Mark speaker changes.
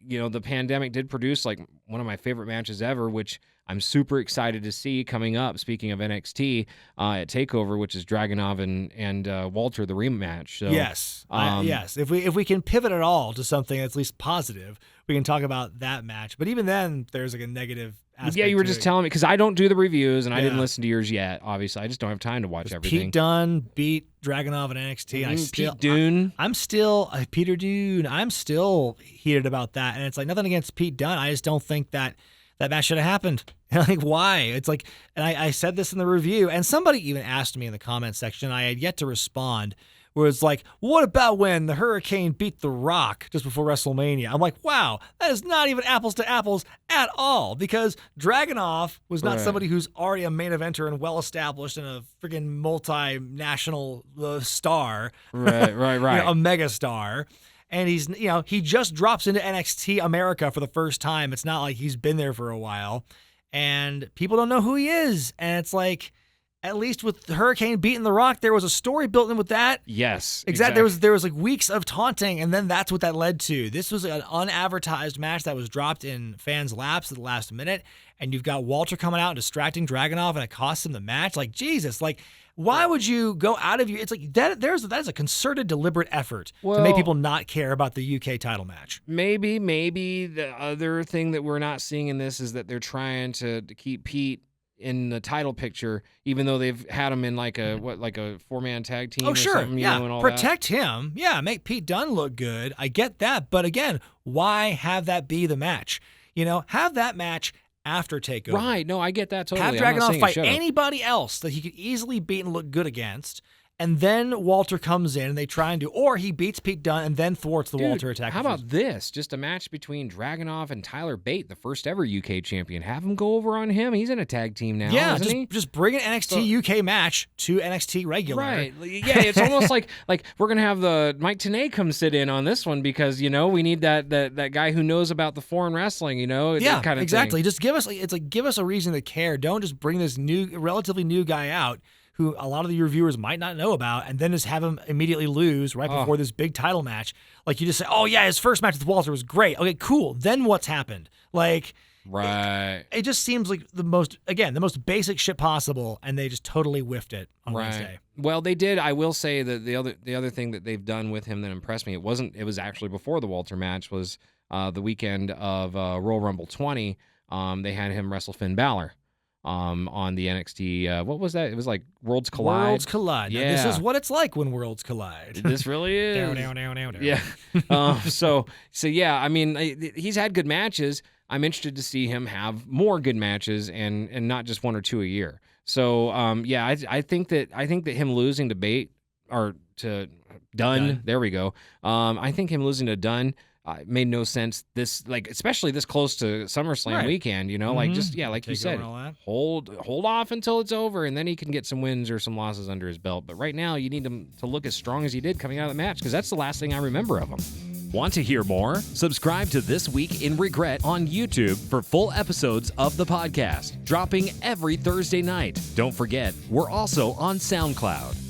Speaker 1: the pandemic did produce like one of my favorite matches ever, which I'm super excited to see coming up. Speaking of NXT at TakeOver, which is Dragunov and Walter, the rematch. So,
Speaker 2: yes. Yes. If we can pivot at all to something that's at least positive, we can talk about that match. But even then, there's like a negative aspect.
Speaker 1: Yeah, you were just telling me, because I don't do the reviews and I didn't listen to yours yet. Obviously, I just don't have time to watch everything.
Speaker 2: Pete Dunne beat Dragunov in NXT.
Speaker 1: Pete Dunne.
Speaker 2: I'm still Peter Dunne. I'm still heated about that, and it's like nothing against Pete Dunne. I just don't think that match should have happened. Like, why? It's like, and I said this in the review, and somebody even asked me in the comment section. I had yet to respond. Where it's like, what about when the Hurricane beat The Rock just before WrestleMania? I'm like, wow, that is not even apples to apples at all, because Dragunov was not somebody who's already a main eventer and well-established and a freaking multinational star.
Speaker 1: Right.
Speaker 2: A mega star. And he's, he just drops into NXT America for the first time. It's not like he's been there for a while. And people don't know who he is. And it's like, at least with Hurricane beating The Rock, there was a story built in with that.
Speaker 1: Yes,
Speaker 2: exactly. There was like weeks of taunting, and then that's what that led to. This was an unadvertised match that was dropped in fans' laps at the last minute, and you've got Walter coming out and distracting Dragunov, and it costs him the match. Like, Jesus, like, why would you go out of your? It's like that is a concerted, deliberate effort to make people not care about the UK title match.
Speaker 1: Maybe the other thing that we're not seeing in this is that they're trying to keep Pete in the title picture, even though they've had him in like a 4-man tag team.
Speaker 2: Oh, sure,
Speaker 1: or something,
Speaker 2: yeah.
Speaker 1: And all
Speaker 2: protect him, yeah. Make Pete Dunne look good. I get that, but again, why have that be the match? Have that match after TakeOver.
Speaker 1: Right? No, I get that totally.
Speaker 2: Have Dragunov fight anybody else that he could easily beat and look good against. And then Walter comes in and they try and or he beats Pete Dunne and then thwarts the Walter attack.
Speaker 1: How about this? Just a match between Dragunov and Tyler Bate, the first ever UK champion. Have him go over on him. He's in a tag team now.
Speaker 2: Yeah,
Speaker 1: isn't he?
Speaker 2: Just bring an NXT UK match to NXT regular.
Speaker 1: Right. Yeah, it's almost like we're gonna have the Mike Tenay come sit in on this one because we need that guy who knows about the foreign wrestling.
Speaker 2: Yeah,
Speaker 1: that kind of
Speaker 2: exactly.
Speaker 1: thing.
Speaker 2: Just give us a reason to care. Don't just bring this relatively new guy out who a lot of your viewers might not know about, and then just have him immediately lose right before this big title match. Like, you just say, oh, yeah, his first match with Walter was great. Okay, cool. Then what's happened? Like,
Speaker 1: right.
Speaker 2: It just seems like the most basic shit possible, and they just totally whiffed it on Wednesday.
Speaker 1: Well, they did. I will say that the other thing that they've done with him that impressed me, it was actually before the Walter match, was the weekend of Royal Rumble 20. They had him wrestle Finn Balor. On the NXT, what was that? It was like Worlds Collide.
Speaker 2: Worlds Collide.
Speaker 1: Yeah.
Speaker 2: Now, this is what it's like when worlds collide.
Speaker 1: This really is.
Speaker 2: down.
Speaker 1: Yeah. So yeah, I mean, he's had good matches. I'm interested to see him have more good matches and not just one or two a year. So yeah, I think that him losing to Bate or to Dunne. There we go. I think him losing to Dunne made no sense. This, especially this close to SummerSlam weekend, like you said, hold off until it's over, and then he can get some wins or some losses under his belt. But right now, you need him to look as strong as he did coming out of the match, because that's the last thing I remember of him.
Speaker 3: Want to hear more? Subscribe to This Week in Regret on YouTube for full episodes of the podcast, dropping every Thursday night. Don't forget, we're also on SoundCloud.